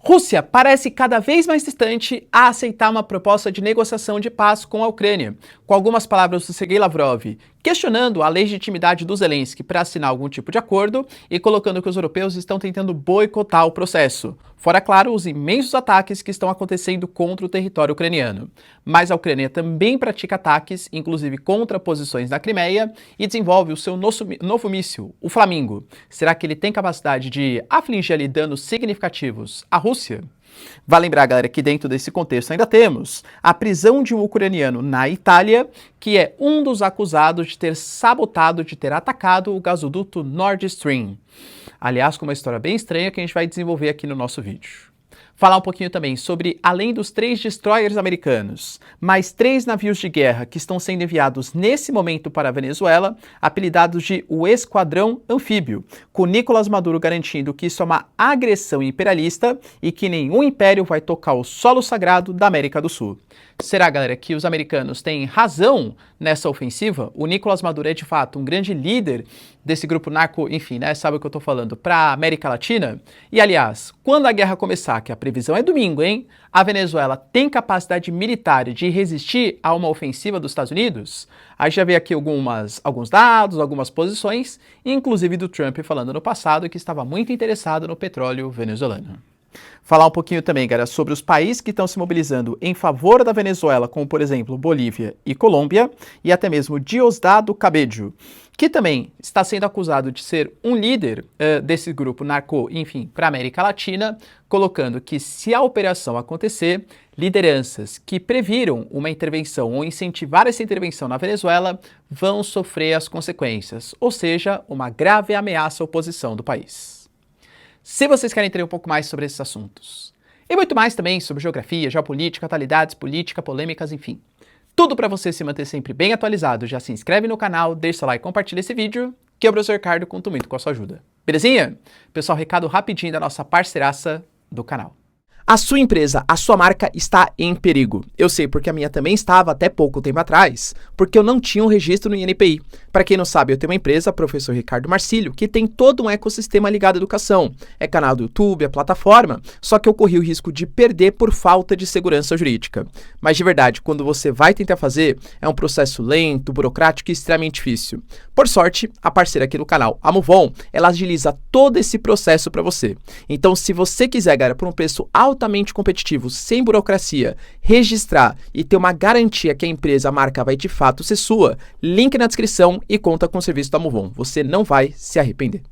Rússia parece cada vez mais distante a aceitar uma proposta de negociação de paz com a Ucrânia, com algumas palavras do Sergei Lavrov, questionando a legitimidade do Zelensky para assinar algum tipo de acordo e colocando que os europeus estão tentando boicotar o processo. Fora, claro, os imensos ataques que estão acontecendo contra o território ucraniano. Mas a Ucrânia também pratica ataques, inclusive contra posições na Crimeia, e desenvolve o seu novo míssil, o Flamingo. Será que ele tem capacidade de afligir ali danos significativos à Rússia? Vale lembrar, galera, que dentro desse contexto ainda temos a prisão de um ucraniano na Itália, que é um dos acusados de ter sabotado, de ter atacado o gasoduto Nord Stream. Aliás, com uma história bem estranha que a gente vai desenvolver aqui no nosso vídeo. Falar um pouquinho também sobre, além dos 3 destroyers americanos, mais 3 navios de guerra que estão sendo enviados nesse momento para a Venezuela, apelidados de o Esquadrão Anfíbio, com Nicolás Maduro garantindo que isso é uma agressão imperialista e que nenhum império vai tocar o solo sagrado da América do Sul. Será, galera, que os americanos têm razão nessa ofensiva? O Nicolás Maduro é, de fato, um grande líder desse grupo narco, enfim, né, sabe o que eu tô falando, para a América Latina? E, aliás, quando a guerra começar, que a previsão é domingo, hein? A Venezuela tem capacidade militar de resistir a uma ofensiva dos Estados Unidos? Aí já veio aqui alguns dados, algumas posições, inclusive do Trump falando no passado que estava muito interessado no petróleo venezuelano. Falar um pouquinho também, galera, sobre os países que estão se mobilizando em favor da Venezuela, como, por exemplo, Bolívia e Colômbia, e até mesmo Diosdado Cabello, que também está sendo acusado de ser um líder desse grupo narco, enfim, para a América Latina, colocando que se a operação acontecer, lideranças que previram uma intervenção ou incentivar essa intervenção na Venezuela vão sofrer as consequências, ou seja, uma grave ameaça à oposição do país. Se vocês querem entender um pouco mais sobre esses assuntos, e muito mais também sobre geografia, geopolítica, atualidades, política, polêmicas, enfim, tudo para você se manter sempre bem atualizado, já se inscreve no canal, deixa o like e compartilha esse vídeo, que eu, professor Ricardo, conto muito com a sua ajuda. Belezinha? Pessoal, recado rapidinho da nossa parceiraça do canal. A sua empresa, a sua marca está em perigo. Eu sei porque a minha também estava até pouco tempo atrás, porque eu não tinha um registro no INPI. Para quem não sabe, eu tenho uma empresa, professor Ricardo Marcílio, que tem todo um ecossistema ligado à educação. É canal do YouTube, é plataforma, só que eu corri o risco de perder por falta de segurança jurídica. Mas de verdade, quando você vai tentar fazer, é um processo lento, burocrático e extremamente difícil. Por sorte, a parceira aqui do canal, a Movon, ela agiliza todo esse processo para você. Então, se você quiser, galera, por um preço altamente competitivo, sem burocracia, registrar e ter uma garantia que a empresa, a marca vai de fato ser sua, link na descrição e conta com o serviço da Movon. Você não vai se arrepender.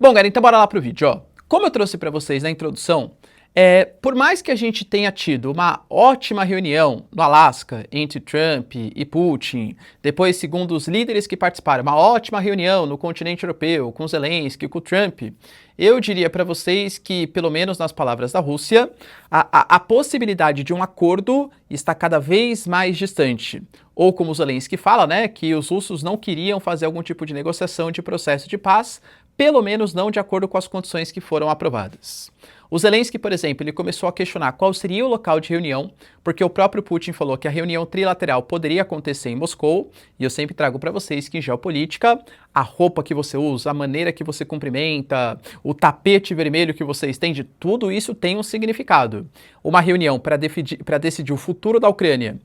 Bom, galera, então bora lá pro vídeo, ó. Como eu trouxe para vocês na introdução, por mais que a gente tenha tido uma ótima reunião no Alasca entre Trump e Putin, depois, segundo os líderes que participaram, uma ótima reunião no continente europeu com Zelensky, com Trump, eu diria para vocês que, pelo menos nas palavras da Rússia, a possibilidade de um acordo está cada vez mais distante. Ou como o Zelensky fala, né, que os russos não queriam fazer algum tipo de negociação de processo de paz, pelo menos não de acordo com as condições que foram aprovadas. O Zelensky, por exemplo, ele começou a questionar qual seria o local de reunião, porque o próprio Putin falou que a reunião trilateral poderia acontecer em Moscou, e eu sempre trago para vocês que em geopolítica, a roupa que você usa, a maneira que você cumprimenta, o tapete vermelho que você estende, tudo isso tem um significado. Uma reunião para decidir o futuro da Ucrânia,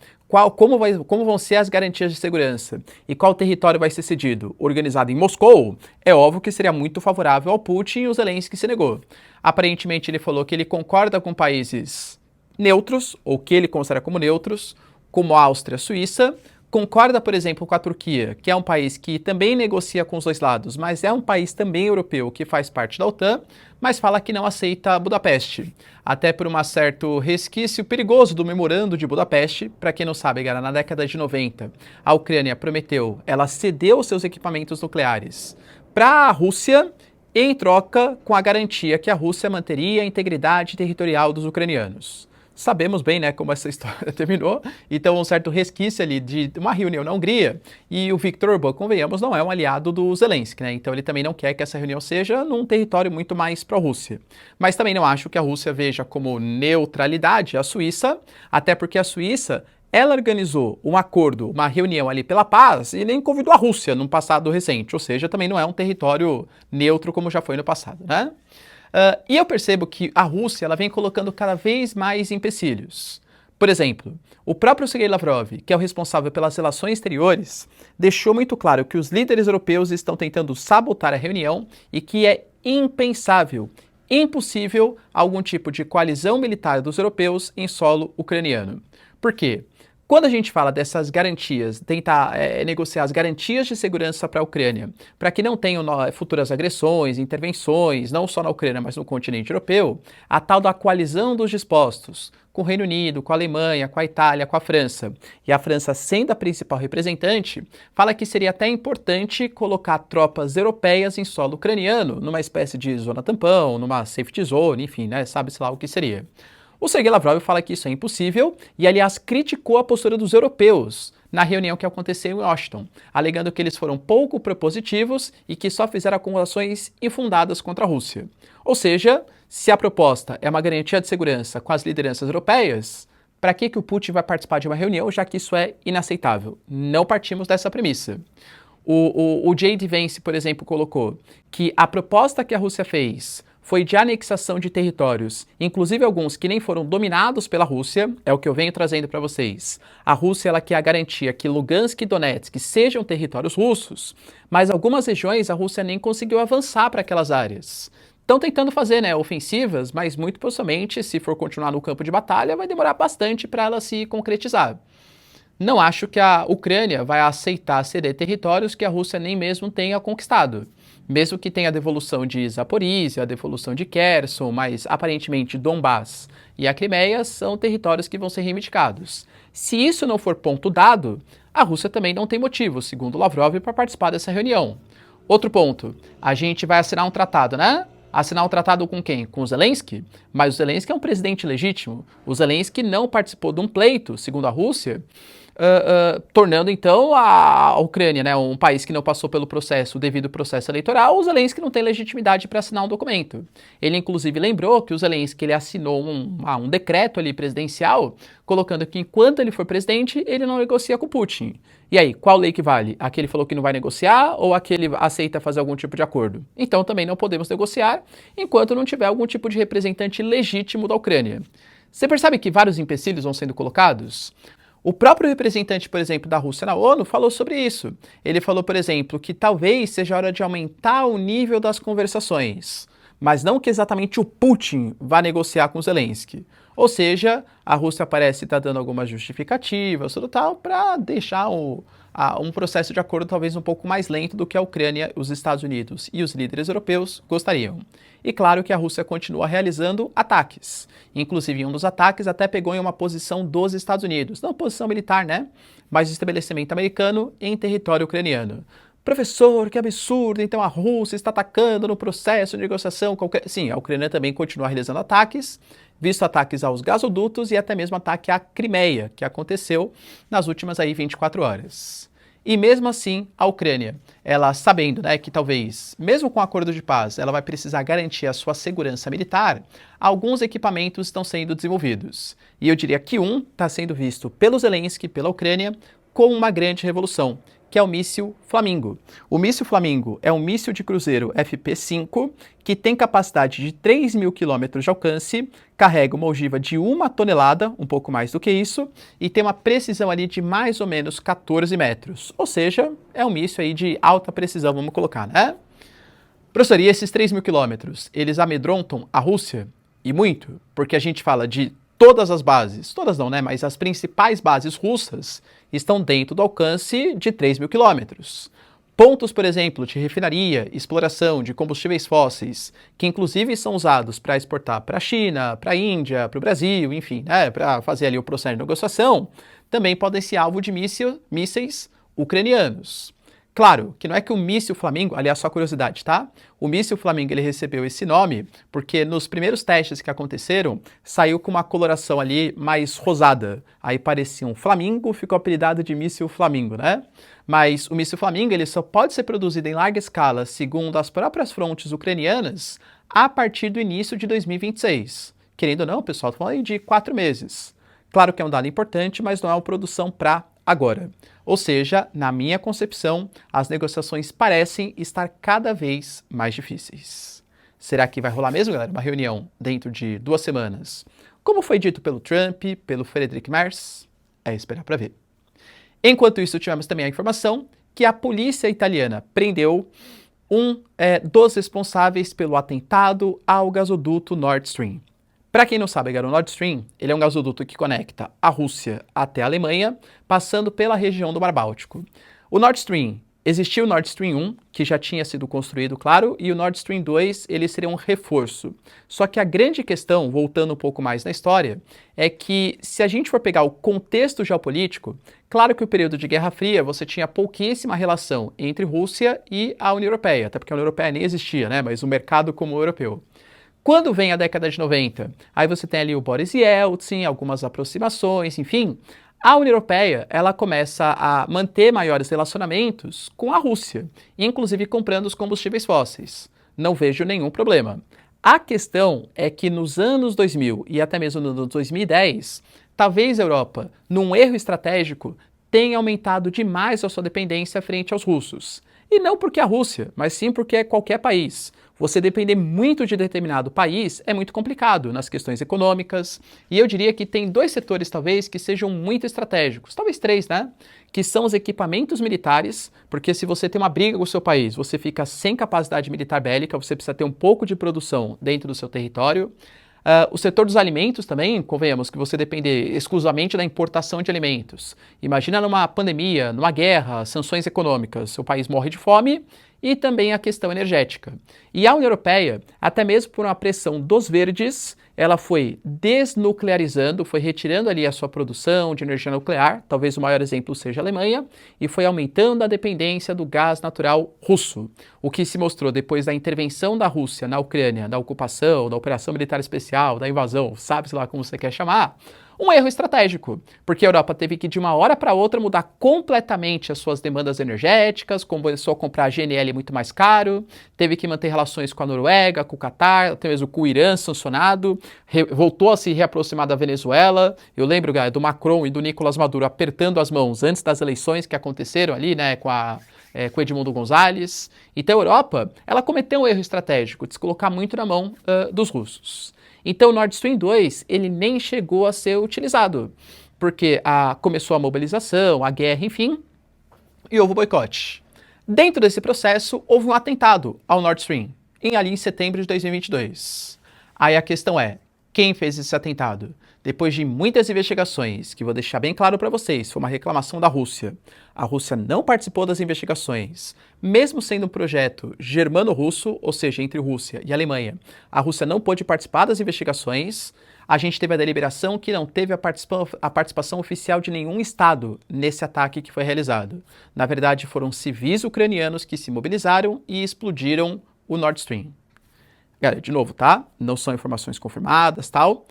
como vão ser as garantias de segurança e qual território vai ser cedido, organizado em Moscou, é óbvio que seria muito favorável ao Putin e o Zelensky se negou. Aparentemente ele falou que ele concorda com países neutros, ou que ele considera como neutros, como a Áustria e a Suíça, concorda, por exemplo, com a Turquia, que é um país que também negocia com os dois lados, mas é um país também europeu que faz parte da OTAN, mas fala que não aceita Budapeste. Até por um certo resquício perigoso do memorando de Budapeste. Para quem não sabe, galera, na década de 90, a Ucrânia prometeu, ela cedeu seus equipamentos nucleares para a Rússia, em troca com a garantia que a Rússia manteria a integridade territorial dos ucranianos. Sabemos bem, né, como essa história terminou, então um certo resquício ali de uma reunião na Hungria, e o Viktor Orbán, convenhamos, não é um aliado do Zelensky, né, então ele também não quer que essa reunião seja num território muito mais pró-Rússia. Mas também não acho que a Rússia veja como neutralidade a Suíça, até porque a Suíça, ela organizou um acordo, uma reunião ali pela paz e nem convidou a Rússia num passado recente, ou seja, também não é um território neutro como já foi no passado, né? E eu percebo que a Rússia ela vem colocando cada vez mais empecilhos. Por exemplo, o próprio Sergei Lavrov, que é o responsável pelas relações exteriores, deixou muito claro que os líderes europeus estão tentando sabotar a reunião e que é impensável, impossível algum tipo de coalizão militar dos europeus em solo ucraniano. Por quê? Quando a gente fala dessas garantias, tentar negociar as garantias de segurança para a Ucrânia, para que não tenham futuras agressões, intervenções, não só na Ucrânia, mas no continente europeu, a tal da coalizão dos dispostos, com o Reino Unido, com a Alemanha, com a Itália, com a França, e a França sendo a principal representante, fala que seria até importante colocar tropas europeias em solo ucraniano, numa espécie de zona tampão, numa safety zone, enfim, né, sabe-se lá o que seria. O Sergei Lavrov fala que isso é impossível e, aliás, criticou a postura dos europeus na reunião que aconteceu em Washington, alegando que eles foram pouco propositivos e que só fizeram acusações infundadas contra a Rússia. Ou seja, se a proposta é uma garantia de segurança com as lideranças europeias, para que o Putin vai participar de uma reunião, já que isso é inaceitável? Não partimos dessa premissa. O J.D. Vance, por exemplo, colocou que a proposta que a Rússia fez foi de anexação de territórios, inclusive alguns que nem foram dominados pela Rússia, é o que eu venho trazendo para vocês. A Rússia ela quer a garantia que Lugansk e Donetsk sejam territórios russos, mas algumas regiões a Rússia nem conseguiu avançar para aquelas áreas. Estão tentando fazer ofensivas, mas muito possivelmente, se for continuar no campo de batalha, vai demorar bastante para ela se concretizar. Não acho que a Ucrânia vai aceitar ceder territórios que a Rússia nem mesmo tenha conquistado. Mesmo que tenha a devolução de Zaporizhia, a devolução de Kherson, mas aparentemente Donbás e a Crimeia são territórios que vão ser reivindicados. Se isso não for ponto dado, a Rússia também não tem motivo, segundo Lavrov, para participar dessa reunião. Outro ponto, a gente vai assinar um tratado, né? Assinar um tratado com quem? Com o Zelensky? Mas o Zelensky é um presidente legítimo. O Zelensky não participou de um pleito, segundo a Rússia, tornando então a Ucrânia, um país que não passou pelo processo, o devido processo eleitoral. O Zelensky não tem legitimidade para assinar um documento. Ele inclusive lembrou que o Zelensky ele assinou um decreto ali presidencial, colocando que enquanto ele for presidente, ele não negocia com Putin. E aí, qual lei que vale? A que ele falou que não vai negociar ou a que ele aceita fazer algum tipo de acordo? Então também não podemos negociar enquanto não tiver algum tipo de representante legítimo da Ucrânia. Você percebe que vários empecilhos vão sendo colocados? O próprio representante, por exemplo, da Rússia na ONU falou sobre isso. Ele falou, por exemplo, que talvez seja hora de aumentar o nível das conversações, mas não que exatamente o Putin vá negociar com Zelensky. Ou seja, a Rússia parece estar dando algumas justificativas, tudo tal, para deixar um processo de acordo talvez um pouco mais lento do que a Ucrânia, os Estados Unidos e os líderes europeus gostariam. E claro que a Rússia continua realizando ataques. Inclusive, em um dos ataques até pegou em uma posição dos Estados Unidos. Não posição militar, mas estabelecimento americano em território ucraniano. Professor, que absurdo, então a Rússia está atacando no processo de negociação com a Ucrânia. Sim, a Ucrânia também continua realizando ataques, visto ataques aos gasodutos e até mesmo ataque à Crimeia, que aconteceu nas últimas 24 horas. E mesmo assim, a Ucrânia, ela sabendo que talvez, mesmo com o acordo de paz, ela vai precisar garantir a sua segurança militar, alguns equipamentos estão sendo desenvolvidos. E eu diria que um está sendo visto pelo Zelensky, pela Ucrânia, como uma grande revolução, que é o míssil Flamingo. O míssil Flamingo é um míssil de cruzeiro FP-5 que tem capacidade de 3.000 km de alcance, carrega uma ogiva de 1 tonelada, um pouco mais do que isso, e tem uma precisão ali de mais ou menos 14 metros. Ou seja, é um míssil aí de alta precisão, vamos colocar, Professor, e esses 3.000 quilômetros, eles amedrontam a Rússia? E muito, porque a gente fala de todas as bases, todas não, mas as principais bases russas estão dentro do alcance de 3.000 quilômetros. Pontos, por exemplo, de refinaria, exploração de combustíveis fósseis, que inclusive são usados para exportar para a China, para a Índia, para o Brasil, enfim, para fazer ali o processo de negociação, também podem ser alvo de mísseis ucranianos. Claro, que não é que o míssil Flamingo, aliás, só curiosidade, O míssil Flamingo, ele recebeu esse nome porque nos primeiros testes que aconteceram, saiu com uma coloração ali mais rosada. Aí parecia um flamingo, ficou apelidado de míssil Flamingo, Mas o míssil Flamingo, ele só pode ser produzido em larga escala, segundo as próprias frontes ucranianas, a partir do início de 2026. Querendo ou não, pessoal, estou falando aí de 4 meses. Claro que é um dado importante, mas não é uma produção para agora. Ou seja, na minha concepção, as negociações parecem estar cada vez mais difíceis. Será que vai rolar mesmo, galera, uma reunião dentro de 2 semanas? Como foi dito pelo Trump, pelo Friedrich Merz? É esperar para ver. Enquanto isso, tivemos também a informação que a polícia italiana prendeu um dos responsáveis pelo atentado ao gasoduto Nord Stream. Para quem não sabe, galera, o Nord Stream ele é um gasoduto que conecta a Rússia até a Alemanha, passando pela região do Mar Báltico. O Nord Stream, existia o Nord Stream 1, que já tinha sido construído, claro, e o Nord Stream 2, ele seria um reforço. Só que a grande questão, voltando um pouco mais na história, é que se a gente for pegar o contexto geopolítico, claro que o período de Guerra Fria você tinha pouquíssima relação entre Rússia e a União Europeia, até porque a União Europeia nem existia, né, mas o mercado como europeu. Quando vem a década de 90, aí você tem ali o Boris Yeltsin, algumas aproximações, enfim, a União Europeia ela começa a manter maiores relacionamentos com a Rússia, inclusive comprando os combustíveis fósseis. Não vejo nenhum problema. A questão é que nos anos 2000 e até mesmo no 2010, talvez a Europa, num erro estratégico, tenha aumentado demais a sua dependência frente aos russos. E não porque é a Rússia, mas sim porque é qualquer país. Você depender muito de determinado país é muito complicado nas questões econômicas, e eu diria que tem 2 setores talvez que sejam muito estratégicos, talvez 3, né? Que são os equipamentos militares, porque se você tem uma briga com o seu país, você fica sem capacidade militar bélica, você precisa ter um pouco de produção dentro do seu território. O setor dos alimentos também, convenhamos que você depender exclusivamente da importação de alimentos. Imagina numa pandemia, numa guerra, sanções econômicas, seu país morre de fome, e também a questão energética. E a União Europeia, até mesmo por uma pressão dos verdes, ela foi desnuclearizando, foi retirando ali a sua produção de energia nuclear, talvez o maior exemplo seja a Alemanha, e foi aumentando a dependência do gás natural russo, o que se mostrou depois da intervenção da Rússia na Ucrânia, da ocupação, da operação militar especial, da invasão, sabe-se lá como você quer chamar, um erro estratégico, porque a Europa teve que de uma hora para outra mudar completamente as suas demandas energéticas, começou a comprar GNL muito mais caro, teve que manter relações com a Noruega, com o Catar, até mesmo com o Irã sancionado, voltou a se reaproximar da Venezuela. Eu lembro, galera, do Macron e do Nicolás Maduro apertando as mãos antes das eleições que aconteceram ali, né, com o Edmundo Gonzalez. Então a Europa, ela cometeu um erro estratégico de se colocar muito na mão dos russos. Então o Nord Stream 2, ele nem chegou a ser utilizado, porque começou a mobilização, a guerra, enfim, e houve o boicote. Dentro desse processo, houve um atentado ao Nord Stream, ali em setembro de 2022. Aí a questão é, quem fez esse atentado? Depois de muitas investigações, que vou deixar bem claro para vocês, foi uma reclamação da Rússia. A Rússia não participou das investigações, mesmo sendo um projeto germano-russo, ou seja, entre Rússia e Alemanha. A Rússia não pôde participar das investigações. A gente teve a deliberação que não teve a participação oficial de nenhum Estado nesse ataque que foi realizado. Na verdade, foram civis ucranianos que se mobilizaram e explodiram o Nord Stream. Galera, de novo, tá? Não são informações confirmadas, tal.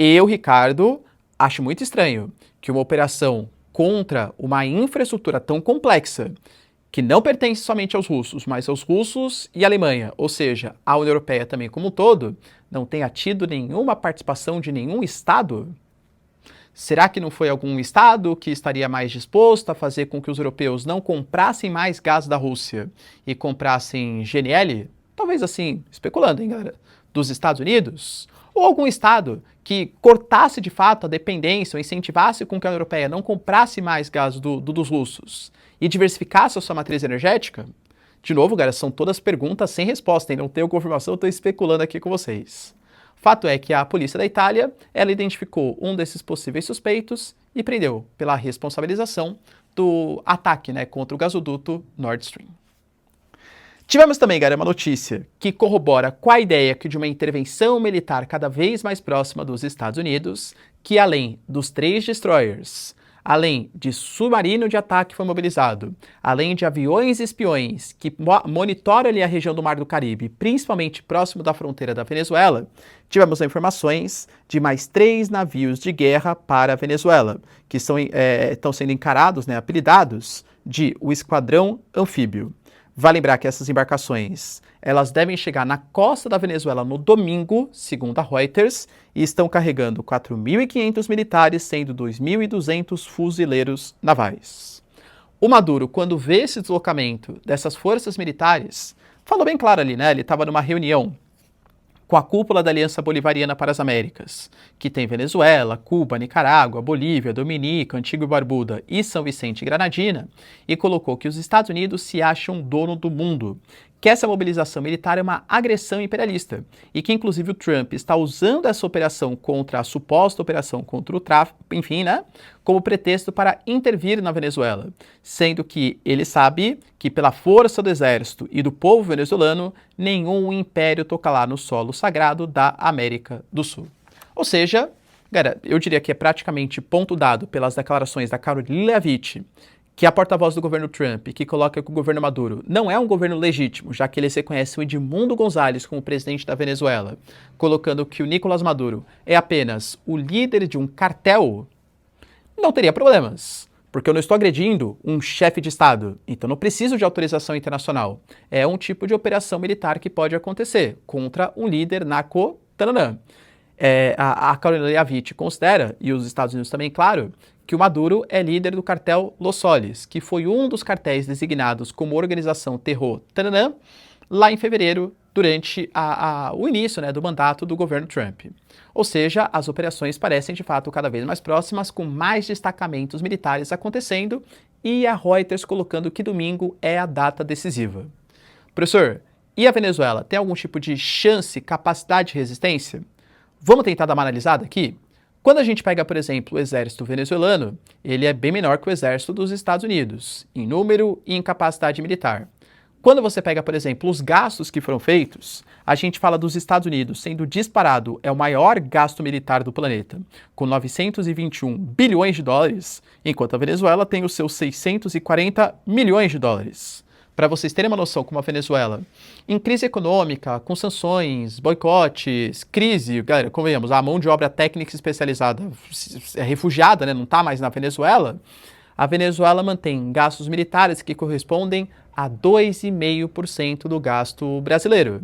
Eu, Ricardo, acho muito estranho que uma operação contra uma infraestrutura tão complexa, que não pertence somente aos russos, mas aos russos e à Alemanha, ou seja, a União Europeia também como um todo, não tenha tido nenhuma participação de nenhum Estado? Será que não foi algum Estado que estaria mais disposto a fazer com que os europeus não comprassem mais gás da Rússia e comprassem GNL? Talvez assim, especulando, hein, galera? Dos Estados Unidos? Ou algum Estado que cortasse de fato a dependência ou incentivasse com que a União Europeia não comprasse mais gás dos russos e diversificasse a sua matriz energética? De novo, galera, são todas perguntas sem resposta, hein? Não tenho confirmação, estou especulando aqui com vocês. Fato é que a polícia da Itália, ela identificou um desses possíveis suspeitos e prendeu pela responsabilização do ataque, né, contra o gasoduto Nord Stream. Tivemos também, galera, uma notícia que corrobora com a ideia de uma intervenção militar cada vez mais próxima dos Estados Unidos, que além dos 3 destroyers, além de submarino de ataque foi mobilizado, além de aviões espiões que monitoram ali a região do Mar do Caribe, principalmente próximo da fronteira da Venezuela, tivemos informações de mais 3 navios de guerra para a Venezuela, que estão sendo encarados, né, apelidados de o Esquadrão Anfíbio. Vale lembrar que essas embarcações, elas devem chegar na costa da Venezuela no domingo, segundo a Reuters, e estão carregando 4.500 militares, sendo 2.200 fuzileiros navais. O Maduro, quando vê esse deslocamento dessas forças militares, falou bem claro ali, né? Ele estava numa reunião com a cúpula da Aliança Bolivariana para as Américas, que tem Venezuela, Cuba, Nicarágua, Bolívia, Dominica, Antigua e Barbuda e São Vicente e Granadina, e colocou que os Estados Unidos se acham dono do mundo, que essa mobilização militar é uma agressão imperialista e que inclusive o Trump está usando essa operação contra a suposta operação contra o tráfico, enfim, né, como pretexto para intervir na Venezuela, sendo que ele sabe que pela força do exército e do povo venezuelano, nenhum império toca lá no solo sagrado da América do Sul. Ou seja, cara, eu diria que é praticamente ponto dado pelas declarações da Caroline Leavitt, que é a porta-voz do governo Trump, que coloca que o governo Maduro não é um governo legítimo, já que eles reconhecem o Edmundo González como presidente da Venezuela, colocando que o Nicolás Maduro é apenas o líder de um cartel, não teria problemas, porque eu não estou agredindo um chefe de Estado, então não preciso de autorização internacional. É um tipo de operação militar que pode acontecer contra um líder narco-tananã. A Caroline Leavitt considera, e os Estados Unidos também, claro, que o Maduro é líder do cartel Los Soles, que foi um dos cartéis designados como organização terror tananã, lá em fevereiro, durante o início, né, do mandato do governo Trump. Ou seja, as operações parecem de fato cada vez mais próximas, com mais destacamentos militares acontecendo e a Reuters colocando que domingo é a data decisiva. Professor, e a Venezuela tem algum tipo de chance, capacidade de resistência? Vamos tentar dar uma analisada aqui? Quando a gente pega, por exemplo, o exército venezuelano, ele é bem menor que o exército dos Estados Unidos, em número e em capacidade militar. Quando você pega, por exemplo, os gastos que foram feitos, a gente fala dos Estados Unidos sendo disparado, é o maior gasto militar do planeta, com 921 bilhões de dólares, enquanto a Venezuela tem os seus 640 milhões de dólares. Para vocês terem uma noção, como a Venezuela, em crise econômica, com sanções, boicotes, crise, galera, convenhamos, a mão de obra técnica especializada é refugiada, né, não está mais na Venezuela, a Venezuela mantém gastos militares que correspondem a 2,5% do gasto brasileiro.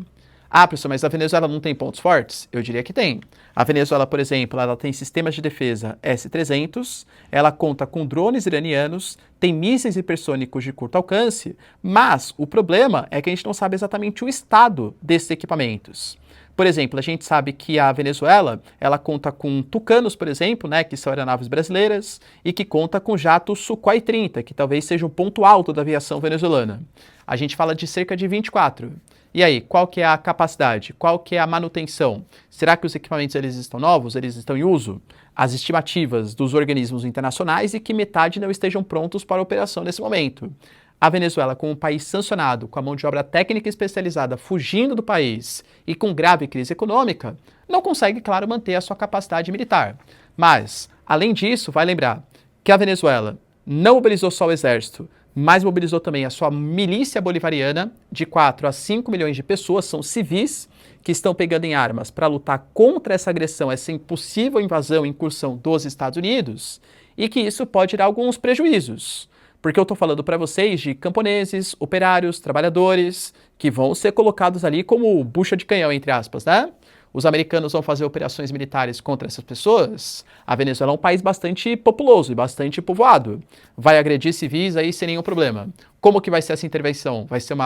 Ah, professor, mas a Venezuela não tem pontos fortes? Eu diria que tem. A Venezuela, por exemplo, ela tem sistemas de defesa S-300, ela conta com drones iranianos, tem mísseis hipersônicos de curto alcance, mas o problema é que a gente não sabe exatamente o estado desses equipamentos. Por exemplo, a gente sabe que a Venezuela, ela conta com Tucanos, por exemplo, né, que são aeronaves brasileiras, e que conta com jatos Sukhoi 30, que talvez seja o ponto alto da aviação venezuelana. A gente fala de cerca de 24. E aí, qual que é a capacidade? Qual que é a manutenção? Será que os equipamentos eles estão novos? Eles estão em uso? As estimativas dos organismos internacionais e que metade não estejam prontos para a operação nesse momento. A Venezuela, como um país sancionado, com a mão de obra técnica especializada fugindo do país e com grave crise econômica, não consegue, claro, manter a sua capacidade militar. Mas, além disso, vai lembrar que a Venezuela não mobilizou só o exército, mas mobilizou também a sua milícia bolivariana, de 4 a 5 milhões de pessoas, são civis que estão pegando em armas para lutar contra essa agressão, essa impossível invasão e incursão dos Estados Unidos, e que isso pode dar alguns prejuízos. Porque eu estou falando para vocês de camponeses, operários, trabalhadores, que vão ser colocados ali como bucha de canhão, entre aspas, né? Os americanos vão fazer operações militares contra essas pessoas. A Venezuela é um país bastante populoso e bastante povoado. Vai agredir civis aí sem nenhum problema. Como que vai ser essa intervenção? Vai ser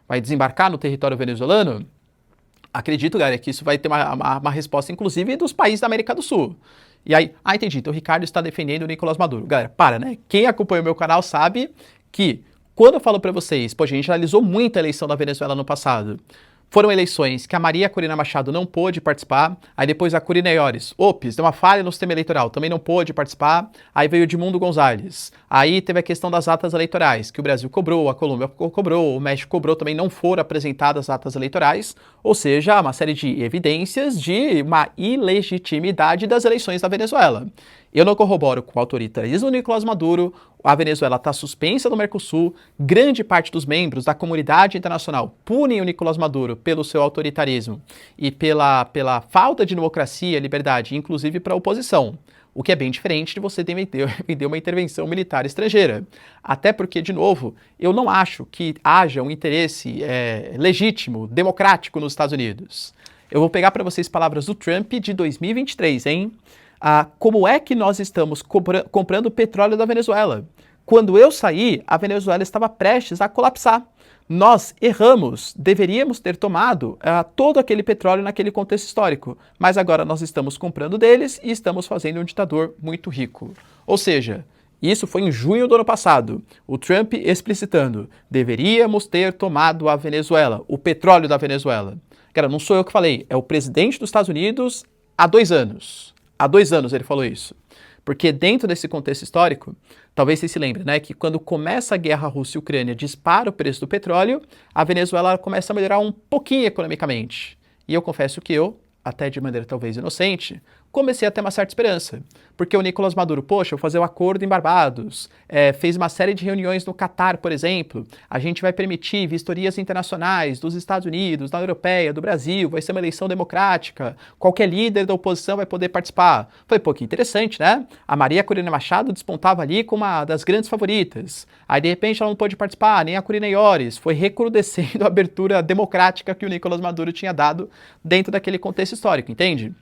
vai desembarcar no território venezuelano? Acredito, galera, que isso vai ter uma resposta, inclusive, dos países da América do Sul. E aí, entendi, então o Ricardo está defendendo o Nicolás Maduro. Galera, para, né? Quem acompanha o meu canal sabe que, quando eu falo para vocês, a gente analisou muito a eleição da Venezuela no passado. Foram eleições que a Maria Corina Machado não pôde participar, aí depois a Corina Iores, deu uma falha no sistema eleitoral, também não pôde participar, aí veio o Edmundo González, aí teve a questão das atas eleitorais, que o Brasil cobrou, a Colômbia cobrou, o México cobrou, também não foram apresentadas atas eleitorais, ou seja, uma série de evidências de uma ilegitimidade das eleições da Venezuela. Eu não corroboro com o autoritarismo do Nicolás Maduro, a Venezuela está suspensa do Mercosul, grande parte dos membros da comunidade internacional punem o Nicolás Maduro pelo seu autoritarismo e pela falta de democracia e liberdade, inclusive para a oposição. O que é bem diferente de você vender uma intervenção militar estrangeira. Até porque, de novo, eu não acho que haja um interesse legítimo, democrático nos Estados Unidos. Eu vou pegar para vocês palavras do Trump de 2023, hein? Como é que nós estamos comprando petróleo da Venezuela? Quando eu saí, a Venezuela estava prestes a colapsar. Nós erramos, deveríamos ter tomado todo aquele petróleo naquele contexto histórico, mas agora nós estamos comprando deles e estamos fazendo um ditador muito rico. Ou seja, isso foi em junho do ano passado, o Trump explicitando, deveríamos ter tomado a Venezuela, o petróleo da Venezuela. Cara, não sou eu que falei, é o presidente dos Estados Unidos há 2 anos. Há 2 anos ele falou isso. Porque dentro desse contexto histórico, talvez vocês se lembrem, né, que quando começa a guerra Rússia e Ucrânia, dispara o preço do petróleo, a Venezuela começa a melhorar um pouquinho economicamente. E eu confesso que eu, até de maneira talvez inocente, comecei a ter uma certa esperança. Porque o Nicolás Maduro, poxa, eu vou fazer o acordo em Barbados, fez uma série de reuniões no Catar, por exemplo, a gente vai permitir vistorias internacionais dos Estados Unidos, da União Europeia, do Brasil, vai ser uma eleição democrática, qualquer líder da oposição vai poder participar. Foi, pô, que interessante, né? A Maria Corina Machado despontava ali como uma das grandes favoritas. Aí, de repente, ela não pôde participar, nem a Corina Iores. Foi recrudescendo a abertura democrática que o Nicolás Maduro tinha dado dentro daquele contexto histórico, entende?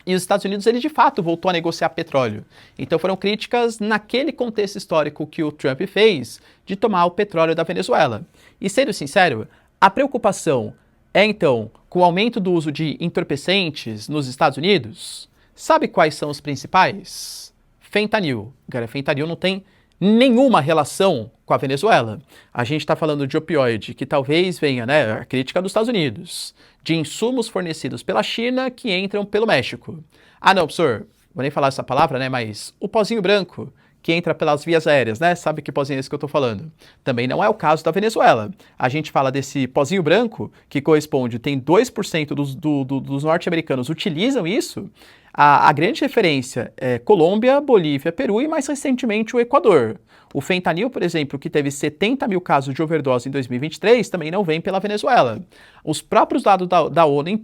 E os Estados Unidos, ele de fato voltou a negociar petróleo. Então foram críticas naquele contexto histórico que o Trump fez de tomar o petróleo da Venezuela. E sendo sincero, a preocupação é então com o aumento do uso de entorpecentes nos Estados Unidos? Sabe quais são os principais? Fentanil. Cara, fentanil não tem nenhuma relação com a Venezuela. A gente está falando de opioide, que talvez venha, né, a crítica dos Estados Unidos, de insumos fornecidos pela China que entram pelo México. Ah, não, professor, vou nem falar essa palavra, né, mas o pozinho branco, que entra pelas vias aéreas, né, sabe que pozinho é esse que eu estou falando? Também não é o caso da Venezuela. A gente fala desse pozinho branco, que corresponde, tem 2% dos norte-americanos utilizam isso. A grande referência é Colômbia, Bolívia, Peru e mais recentemente o Equador. O fentanil, por exemplo, que teve 70 mil casos de overdose em 2023, também não vem pela Venezuela. Os próprios dados da ONU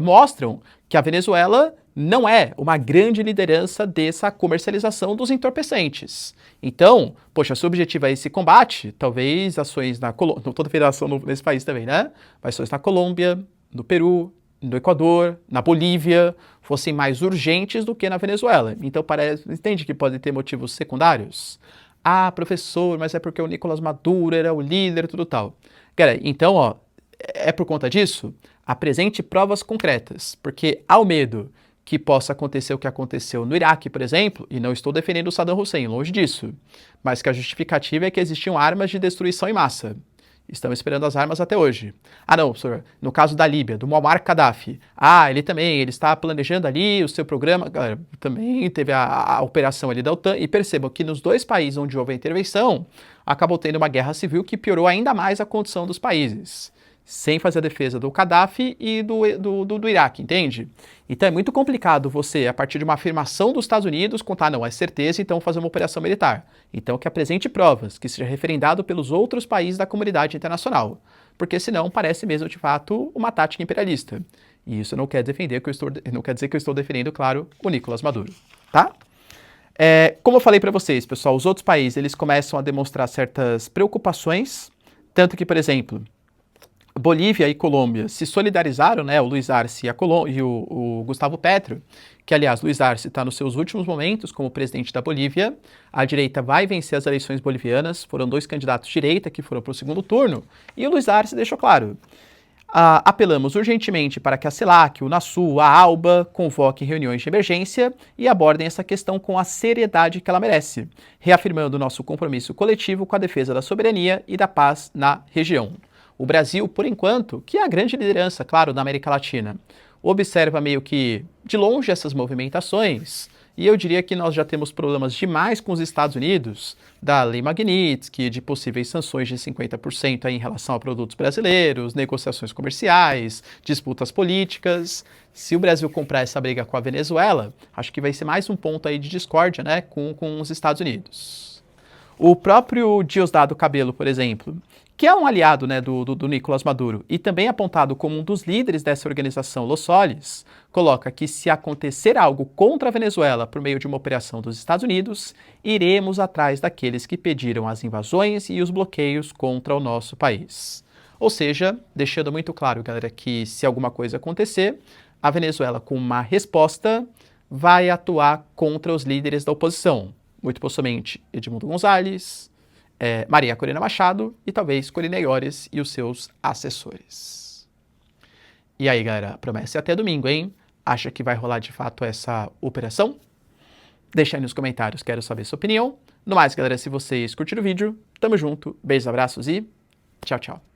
mostram que a Venezuela não é uma grande liderança dessa comercialização dos entorpecentes. Então, poxa, se o objetivo é esse combate, talvez ações na Colômbia, não toda federação nesse país também, né? Mas ações na Colômbia, no Peru, no Equador, na Bolívia, fossem mais urgentes do que na Venezuela. Então, entende que podem ter motivos secundários? Ah, professor, mas é porque o Nicolás Maduro era o líder e tudo tal. Cara, então, ó, é por conta disso? Apresente provas concretas, porque há o medo que possa acontecer o que aconteceu no Iraque, por exemplo, e não estou defendendo o Saddam Hussein, longe disso, mas que a justificativa é que existiam armas de destruição em massa. Estamos esperando as armas até hoje. Ah, não, professor, no caso da Líbia, do Muammar Gaddafi. Ah, ele está planejando ali o seu programa. Galera, também teve a operação ali da OTAN. E percebam que nos 2 países onde houve a intervenção, acabou tendo uma guerra civil que piorou ainda mais a condição dos países. Sem fazer a defesa do Gaddafi e do Iraque, entende? Então é muito complicado você, a partir de uma afirmação dos Estados Unidos, contar, não, é certeza, então fazer uma operação militar. Então que apresente provas, que seja referendado pelos outros países da comunidade internacional. Porque senão parece mesmo, de fato, uma tática imperialista. E isso não quer dizer que eu estou defendendo, claro, o Nicolás Maduro, tá? Como eu falei para vocês, pessoal, os outros países, eles começam a demonstrar certas preocupações, tanto que, por exemplo, Bolívia e Colômbia se solidarizaram, né, o Luiz Arce e o Gustavo Petro, que aliás, Luiz Arce está nos seus últimos momentos como presidente da Bolívia, a direita vai vencer as eleições bolivianas, foram 2 candidatos de direita que foram para o segundo turno, e o Luiz Arce deixou claro, apelamos urgentemente para que a CELAC, o NASU, a ALBA convoquem reuniões de emergência e abordem essa questão com a seriedade que ela merece, reafirmando nosso compromisso coletivo com a defesa da soberania e da paz na região. O Brasil, por enquanto, que é a grande liderança, claro, da América Latina, observa meio que de longe essas movimentações, e eu diria que nós já temos problemas demais com os Estados Unidos, da Lei Magnitsky, de possíveis sanções de 50% aí em relação a produtos brasileiros, negociações comerciais, disputas políticas. Se o Brasil comprar essa briga com a Venezuela, acho que vai ser mais um ponto aí de discórdia, né, com os Estados Unidos. O próprio Diosdado Cabello, por exemplo, que é um aliado, né, do Nicolás Maduro e também apontado como um dos líderes dessa organização Los Solis, coloca que se acontecer algo contra a Venezuela por meio de uma operação dos Estados Unidos, iremos atrás daqueles que pediram as invasões e os bloqueios contra o nosso país. Ou seja, deixando muito claro, galera, que se alguma coisa acontecer, a Venezuela, com uma resposta, vai atuar contra os líderes da oposição. Muito possivelmente Edmundo Gonzalez, Maria Corina Machado e talvez Corina Iores e os seus assessores. E aí, galera, promessa até domingo, hein? Acha que vai rolar de fato essa operação? Deixa aí nos comentários, quero saber sua opinião. No mais, galera, se vocês curtiram o vídeo, tamo junto, beijos, abraços e tchau, tchau.